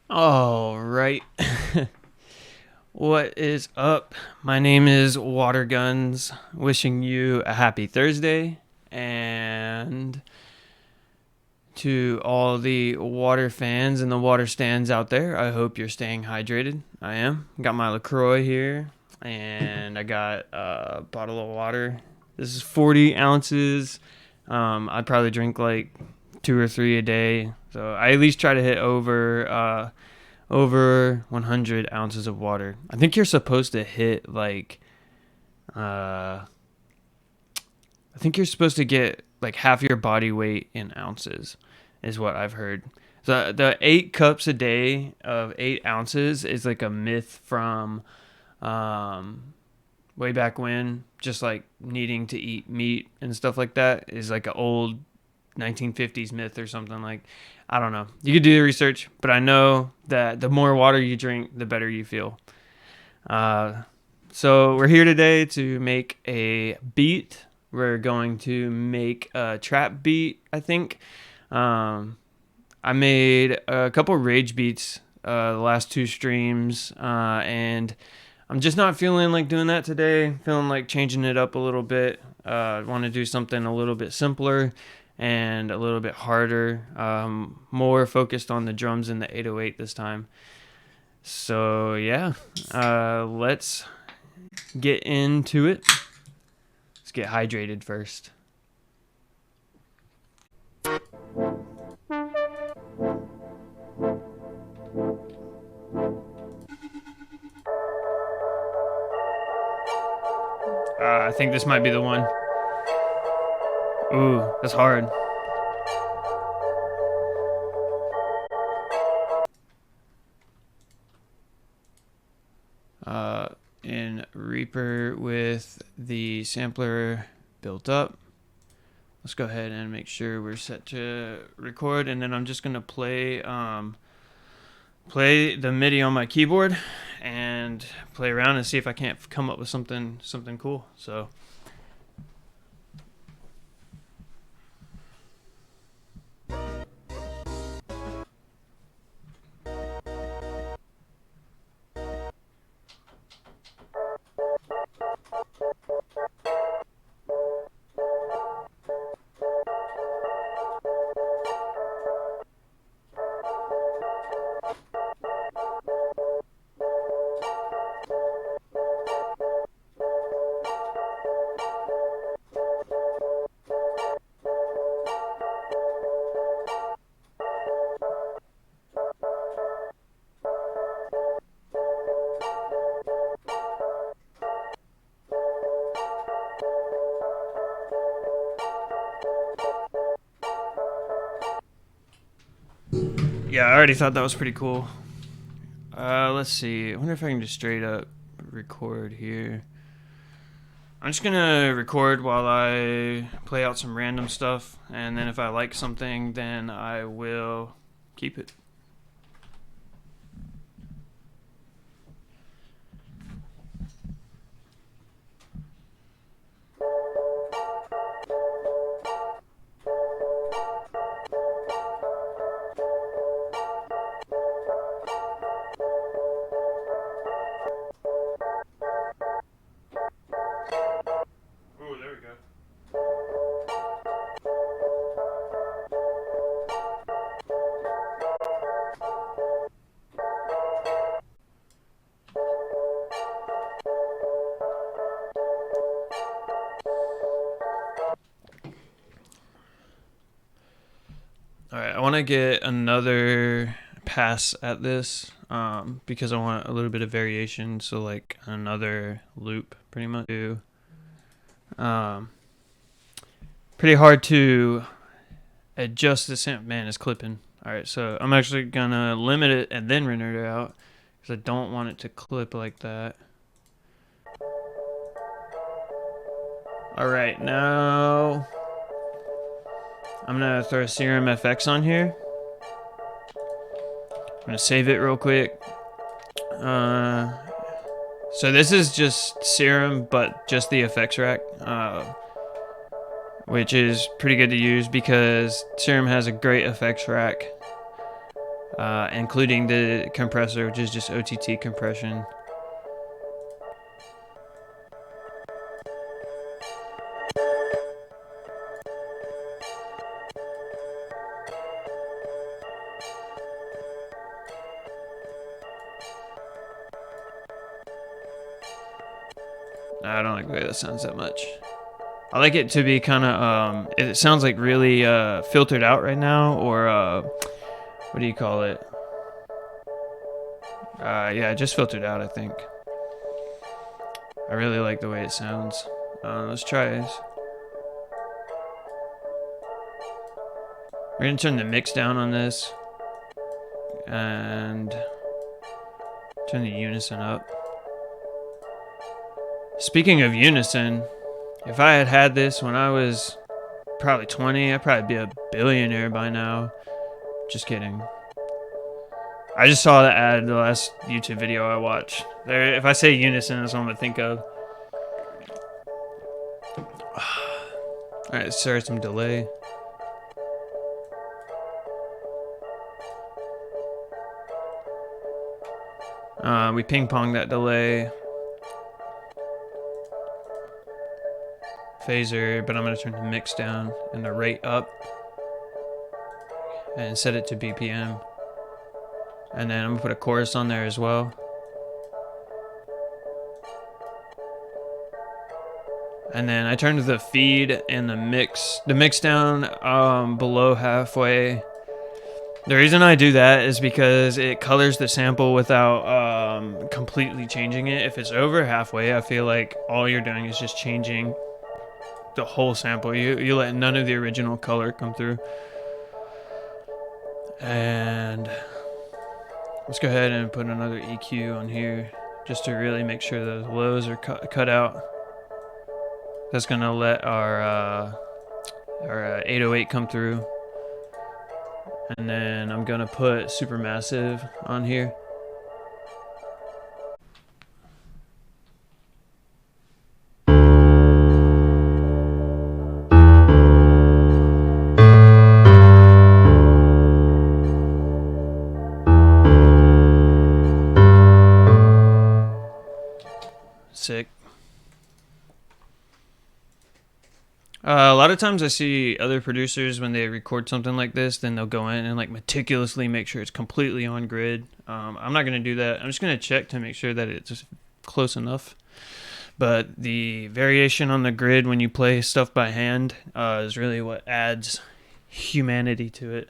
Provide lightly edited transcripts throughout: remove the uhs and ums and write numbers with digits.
All right. What is up? My name is Watterguns. Wishing you a happy Thursday. And to all the water fans and the water stands out there, I hope you're staying hydrated. I am. Got my LaCroix here. And I got a bottle of water. This is 40 ounces. I'd probably drink like 2 or 3 a day. So I at least try to hit over 100 ounces of water. I think you're supposed to hit like, I think you're supposed to get like half your body weight in ounces, is what I've heard. So the 8 cups a day of 8 ounces is like a myth from way back when, just like needing to eat meat and stuff like that is like an old 1950s myth or something. Like, I don't know, you could do the research, but I know that the more water you drink, the better you feel. So we're here today to make a beat. We're going to make a trap beat, I think. I made a couple rage beats the last 2 streams, and I'm just not feeling like doing that today. Feeling like changing it up a little bit. I want to do something a little bit simpler and a little bit harder. More focused on the drums and the 808 this time. So yeah, let's get into it. Let's get hydrated first. I think this might be the one. Ooh, that's hard. In Reaper with the sampler built up. Let's go ahead and make sure we're set to record, and then I'm just gonna play the MIDI on my keyboard and play around and see if I can't come up with something cool. So yeah, I already thought that was pretty cool. Let's see. I wonder if I can just straight up record here. I'm just gonna record while I play out some random stuff, and then if I like something, then I will keep it. Oh, there we go. All right, I want to get another pass at this because I want a little bit of variation. So like another loop, pretty much. Pretty hard to adjust the sample. Man, it's clipping. All right, so I'm actually gonna limit it and then render it out because I don't want it to clip like that. All right, now I'm gonna throw a Serum FX on here. I'm gonna save it real quick. So this is just Serum, but just the effects rack, which is pretty good to use because Serum has a great effects rack. including the compressor, which is just OTT compression. I don't like the way that sounds that much. I like it to be kind of, it sounds like really filtered out right now, or what do you call it? Yeah, just filtered out, I think. I really like the way it sounds. Let's try this. We're gonna turn the mix down on this and turn the unison up. Speaking of unison, if I had had this when I was probably 20, I'd probably be a billionaire by now. Just kidding. I just saw the ad the last YouTube video I watched. There, if I say unison, that's what I'm gonna think of. Alright, sorry, some delay. We ping-pong that delay. Phaser, but I'm going to turn the mix down and the rate up. And set it to BPM. And then I'm going to put a chorus on there as well. And then I turned the feed and the mix down below halfway. The reason I do that is because it colors the sample without completely changing it. If it's over halfway, I feel like all you're doing is just changing the whole sample. You let none of the original color come through. And let's go ahead and put another EQ on here just to really make sure those lows are cut out. That's gonna let our 808 come through. And then I'm gonna put Supermassive on here. Sick. A lot of times I see other producers when they record something like this, then they'll go in and like meticulously make sure it's completely on grid. I'm not going to do that. I'm just going to check to make sure that it's close enough. But the variation on the grid when you play stuff by hand is really what adds humanity to it.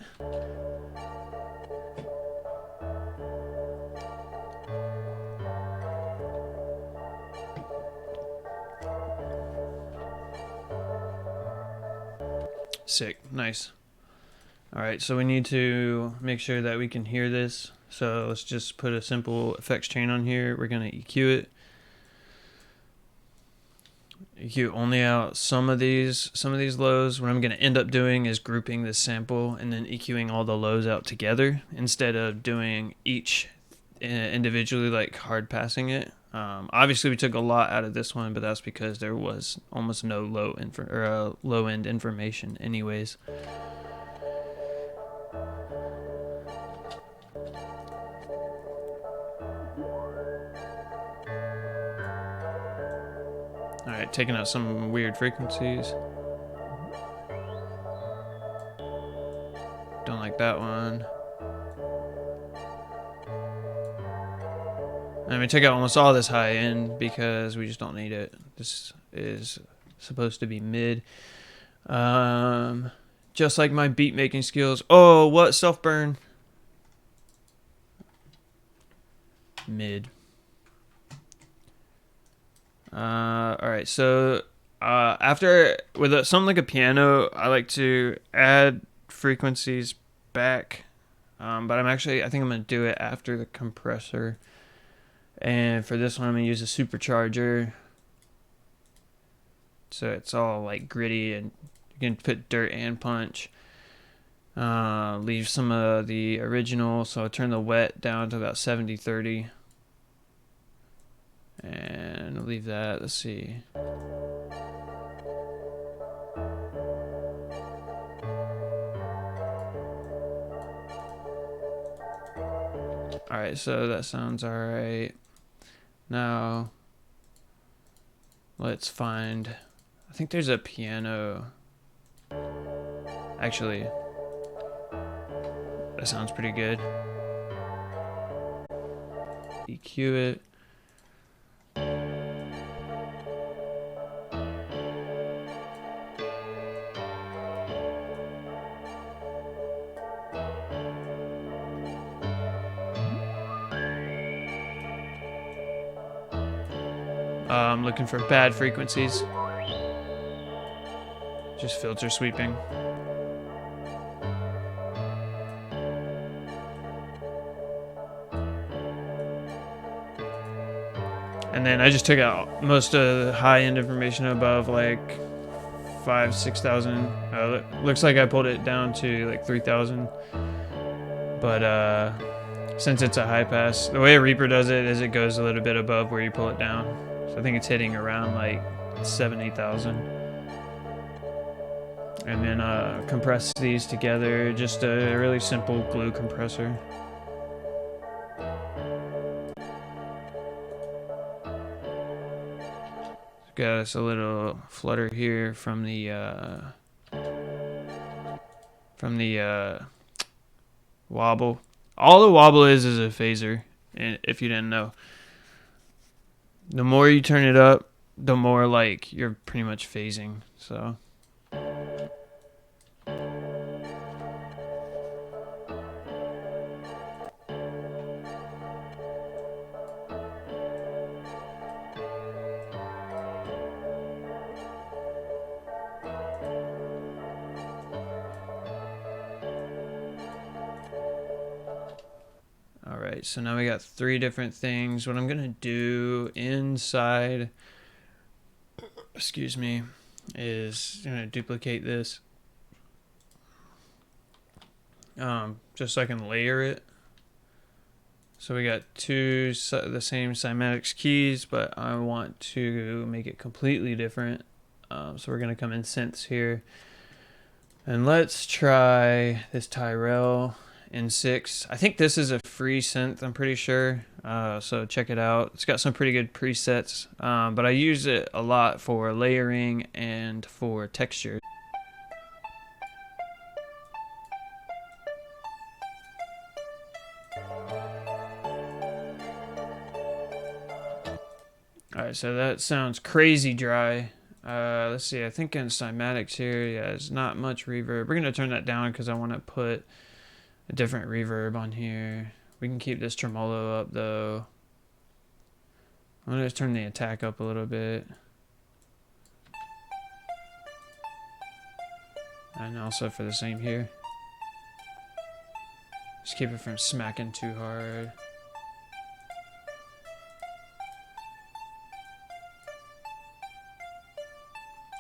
Sick. Nice. Alright, so we need to make sure that we can hear this. So let's just put a simple effects chain on here. We're going to EQ it. EQ only out some of these lows. What I'm going to end up doing is grouping this sample and then EQing all the lows out together instead of doing each individually, like hard passing it. Obviously we took a lot out of this one, but that's because there was almost no low end information anyways. Alright, taking out some weird frequencies. Don't like that one. And we took out almost all this high end because we just don't need it. This is supposed to be mid. Just like my beat making skills. Oh, what? Self burn. Mid. Alright, so after with something like a piano, I like to add frequencies back. But I think I'm gonna do it after the compressor. And for this one, I'm going to use a supercharger. So it's all like gritty, and you can put dirt and punch. Leave some of the original. So I'll turn the wet down to about 70-30. And I'll leave that. Let's see. All right, so that sounds all right. Now, let's find, I think there's a piano. Actually, that sounds pretty good. EQ it. I'm looking for bad frequencies. Just filter sweeping. And then I just took out most of the high-end information above like 6,000. Looks like I pulled it down to like 3,000. But since it's a high pass, the way a Reaper does it is it goes a little bit above where you pull it down. So I think it's hitting around like 8,000. And then compress these together, just a really simple glue compressor. Got us a little flutter here from the wobble. All the wobble is a phaser, and if you didn't know. The more you turn it up, the more like you're pretty much phasing. So alright, so now we got 3 different things. What I'm gonna do inside, excuse me, is I'm gonna duplicate this. Just so I can layer it. So we got 2 the same cymatics keys, but I want to make it completely different. So we're gonna come in synths here. And let's try this Tyrell N6. I think this is a free synth, I'm pretty sure. So check it out. It's got some pretty good presets, but I use it a lot for layering and for texture. Alright, so that sounds crazy dry. Let's see, I think in cymatics here, yeah, there's not much reverb. We're going to turn that down because I want to put a different reverb on here. We can keep this tremolo up though. I'm going to just turn the attack up a little bit. And also for the same here. Just keep it from smacking too hard.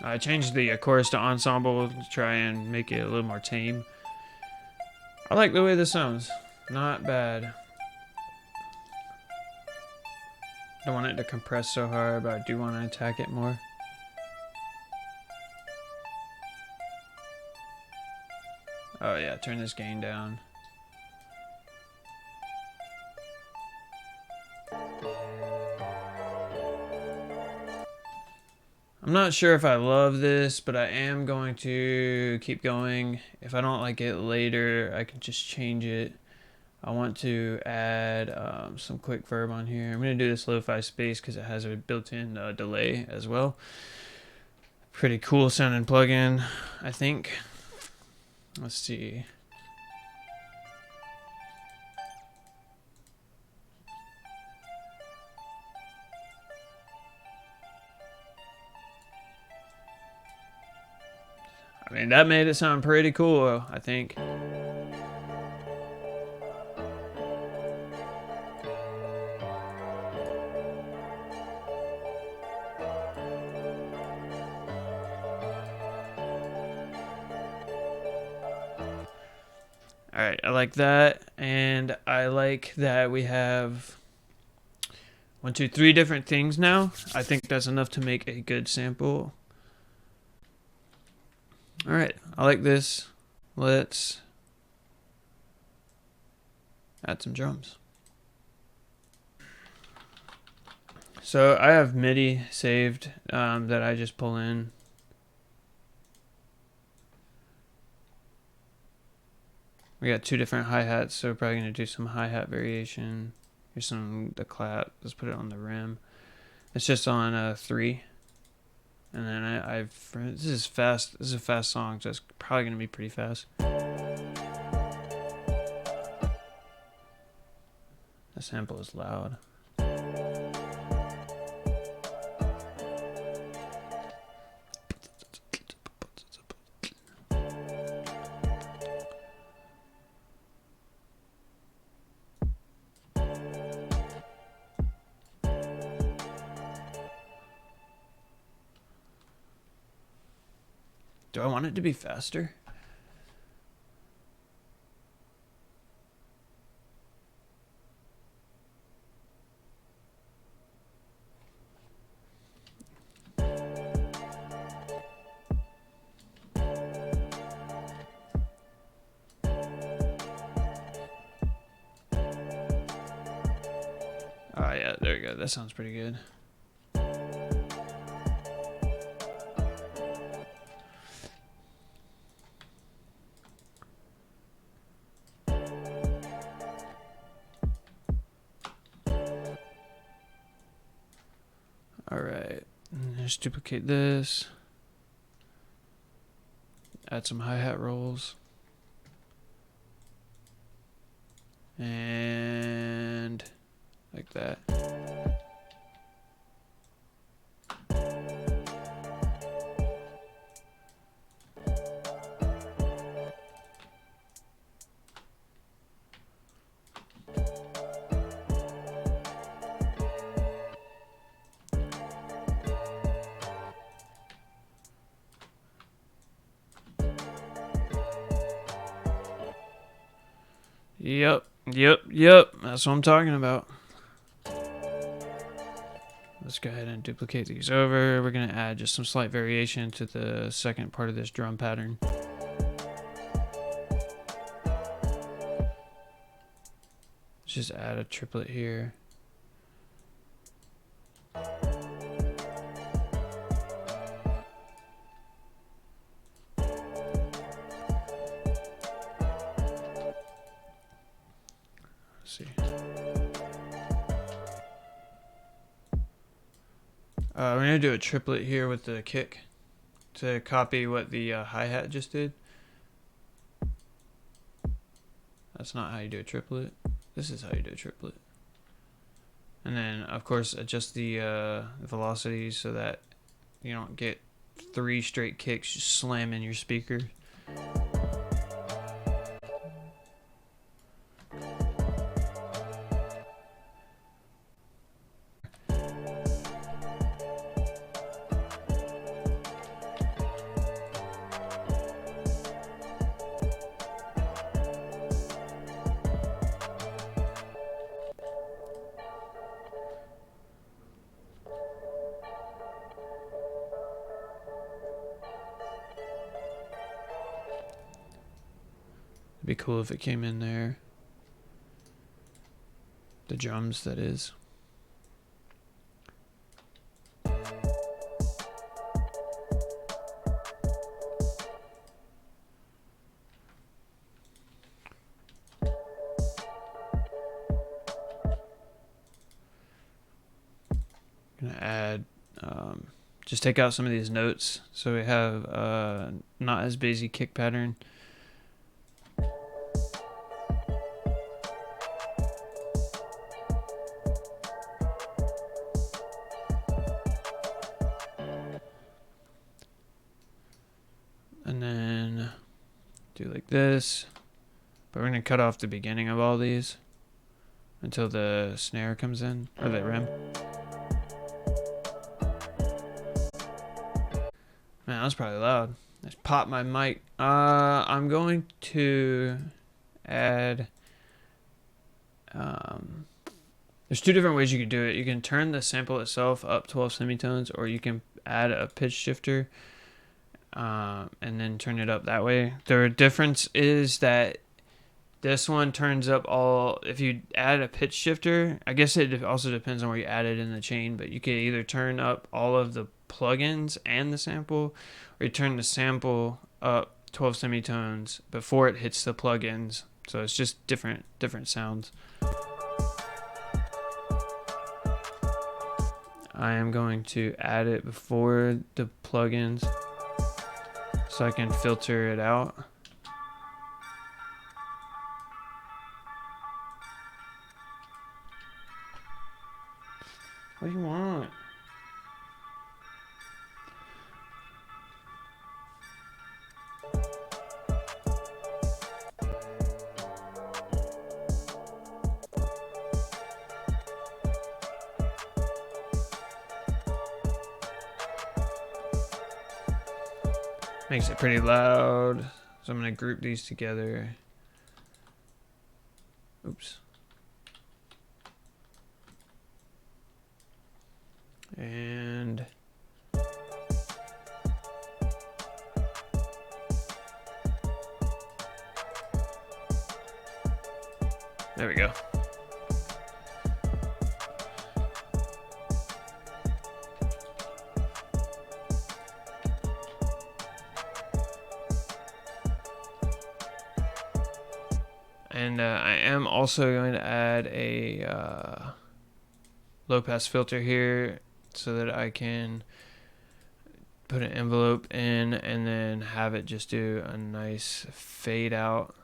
I changed the chorus to ensemble to try and make it a little more tame. I like the way this sounds. Not bad. Don't want it to compress so hard, but I do want to attack it more. Oh yeah, turn this gain down. I'm not sure if I love this, but I am going to keep going. If I don't like it later, I can just change it. I want to add some quick verb on here. I'm going to do this lo-fi space because it has a built-in delay as well. Pretty cool sounding plugin, I think. Let's see. I mean, that made it sound pretty cool, I think. Alright, I like that, and I like that we have 1, 2, 3 different things now. I think that's enough to make a good sample. Alright, I like this. Let's add some drums. So I have MIDI saved that I just pull in. We got 2 different hi-hats, so we're probably going to do some hi-hat variation. Here's the clap. Let's put it on the rim. It's just on 3. And then this is fast. This is a fast song, so it's probably going to be pretty fast. The sample is loud. Do I want it to be faster? Oh yeah, there we go. That sounds pretty good. Alright, just duplicate this. Add some hi-hat rolls. And like that. Yep. That's what I'm talking about. Let's go ahead and duplicate these over. We're going to add just some slight variation to the second part of this drum pattern. Let's just add a triplet here. See. We're going to do a triplet here with the kick to copy what the hi-hat just did. That's not how you do a triplet. This is how you do a triplet. And then, of course, adjust the velocity so that you don't get 3 straight kicks just slamming your speaker. It'd be cool if it came in there. The drums, that is. Gonna add, just take out some of these notes so we have not as busy kick pattern. And then do like this, but we're gonna cut off the beginning of all these until the snare comes in, or the rim. Man, that was probably loud. I just popped my mic. I'm going to add, there's 2 different ways you can do it. You can turn the sample itself up 12 semitones, or you can add a pitch shifter and then turn it up that way. The difference is that This one turns up all, if you add a pitch shifter, I guess it also depends on where you add it in the chain, but you can either turn up all of the plugins and the sample, or you turn the sample up 12 semitones before it hits the plugins. So it's just different sounds. I am going to add it before the plugins so I can filter it out. What do you want? Makes it pretty loud. So I'm going to group these together. Oops. And there we go. And I am also going to add a low pass filter here so that I can put an envelope in and then have it just do a nice fade out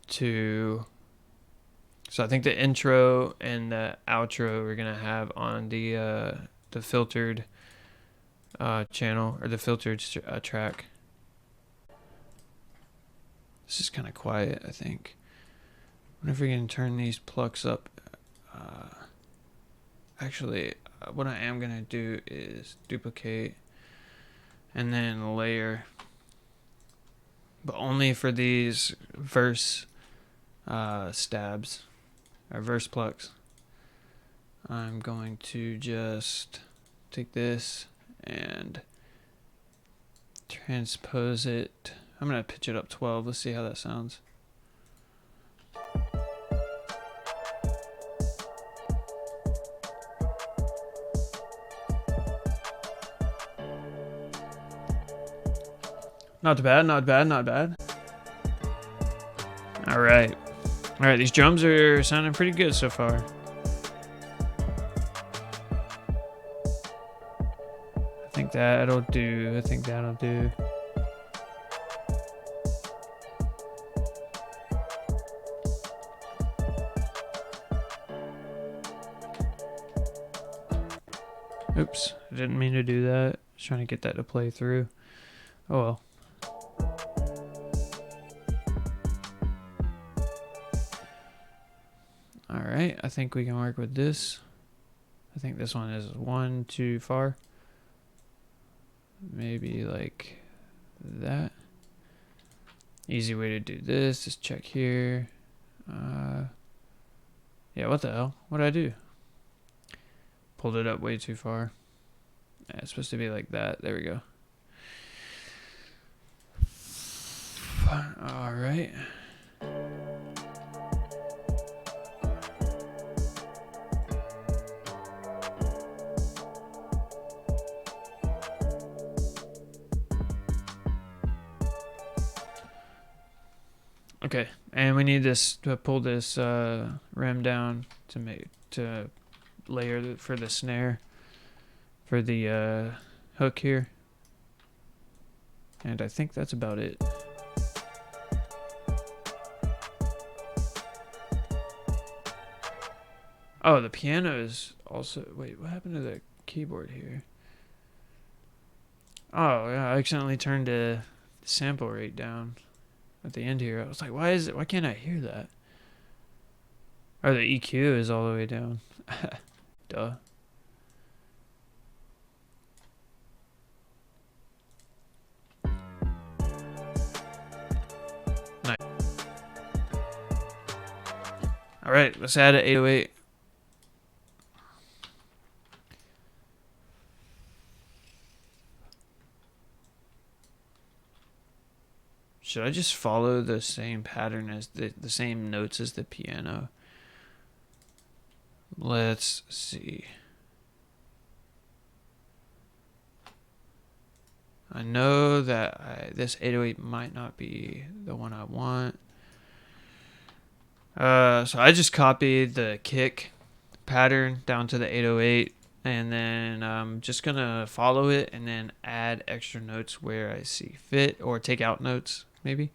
to. So I think the intro and the outro we're gonna have on the filtered channel, or the filtered track. This is kind of quiet, I think. I wonder if we can turn these plucks up. Actually, what I am gonna do is duplicate and then layer, but only for these verse stabs or verse plucks. I'm going to just take this and transpose it. I'm gonna pitch it up 12. Let's see how that sounds. Not bad, not bad, not bad. All right. All right, these drums are sounding pretty good so far. I think that'll do. I think that'll do. Oops, I didn't mean to do that. Just trying to get that to play through. Oh well. Alright, I think we can work with this. I think this one is one too far. Maybe like that. Easy way to do this is check here. Yeah, what the hell? What did I do? Pulled it up way too far. Yeah, it's supposed to be like that. There we go. Alright. Okay, and we need this to pull this rim down to layer for the snare for the hook here, and I think that's about it. Oh, the piano is also. Wait, what happened to the keyboard here? Oh yeah, I accidentally turned the sample rate down at the end here. I was like, why can't I hear that? Or the EQ is all the way down. Duh. Nice. Alright, let's add an 808. Should I just follow the same pattern as the same notes as the piano? Let's see. I know that this 808 might not be the one I want. So I just copied the kick pattern down to the 808, and then I'm just gonna follow it and then add extra notes where I see fit, or take out notes maybe.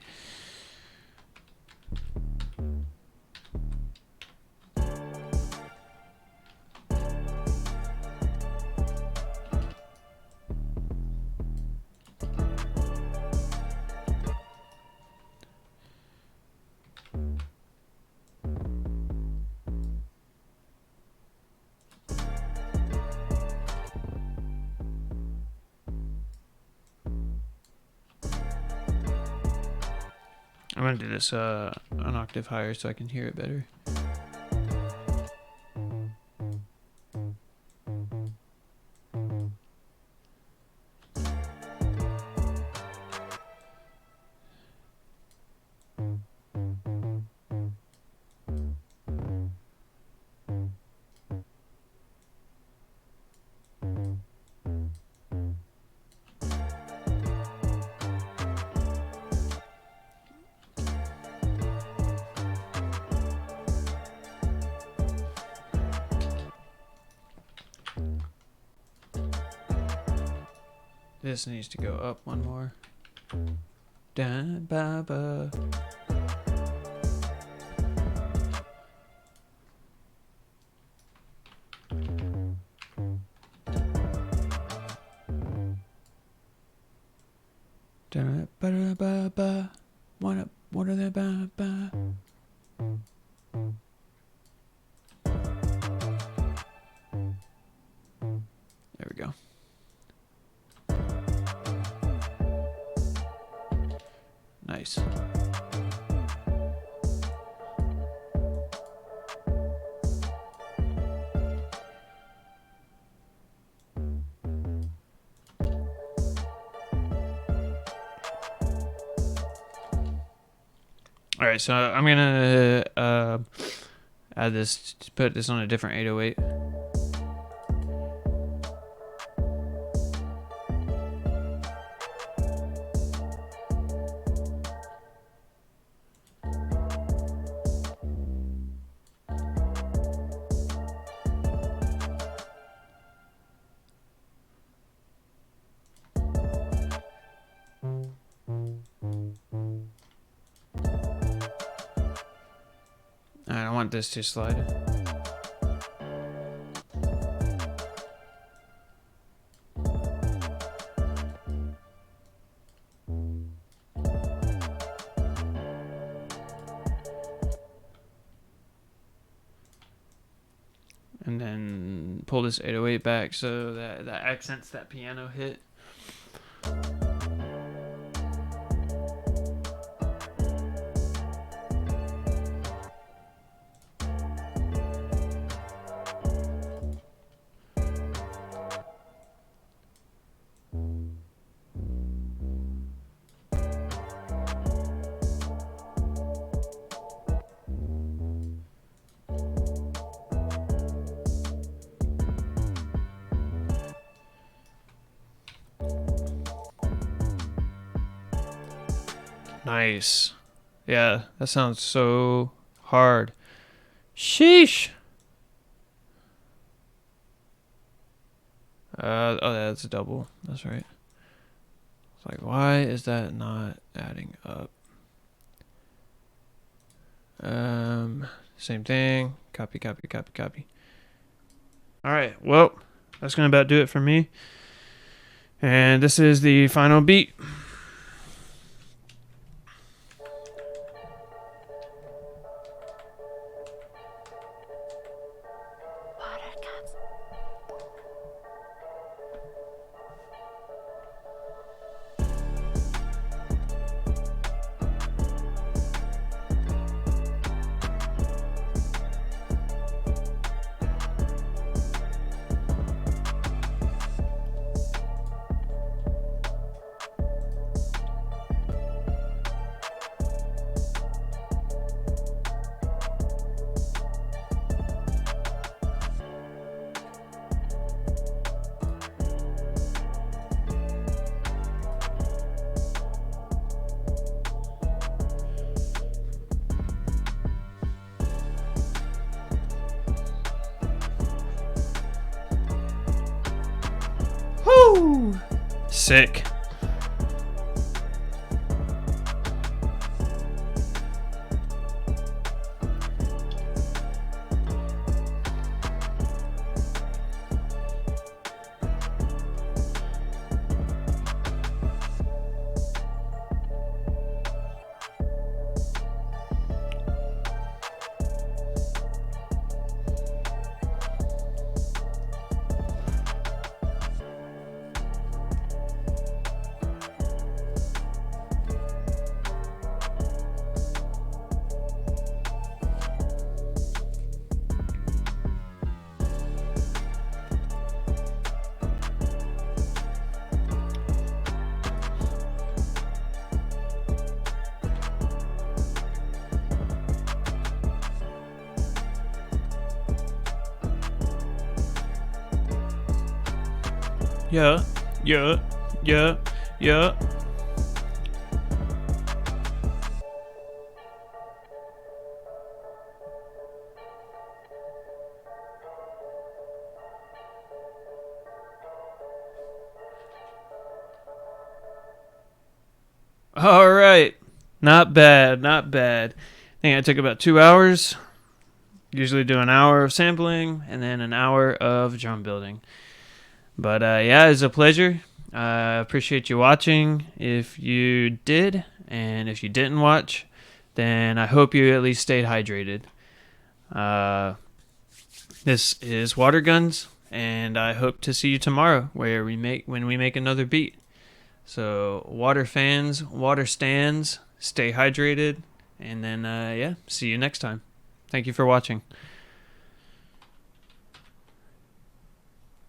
I'm gonna do this an octave higher so I can hear it better. This needs to go up one more. Da ba ba. Da ba da ba ba. What are the ba ba? There we go. Nice. All right, so I'm gonna add this, put this on a different 808. I don't want this to slide. And then pull this 808 back so that accents that piano hit. Nice. Yeah, that sounds so hard. Sheesh. Oh, that's a double. That's right. It's like, why is that not adding up? Same thing. Copy, copy, copy, copy. All right. Well, that's gonna about do it for me. And this is the final beat. Sick. Yeah, yeah, yeah, yeah. All right. Not bad, not bad. I think I took about 2 hours. Usually do an hour of sampling and then an hour of drum building. But yeah, it's a pleasure. I appreciate you watching. If you did, and if you didn't watch, then I hope you at least stayed hydrated. This is Watterguns, and I hope to see you tomorrow when we make another beat. So water fans, water stands, stay hydrated, and then yeah, see you next time. Thank you for watching.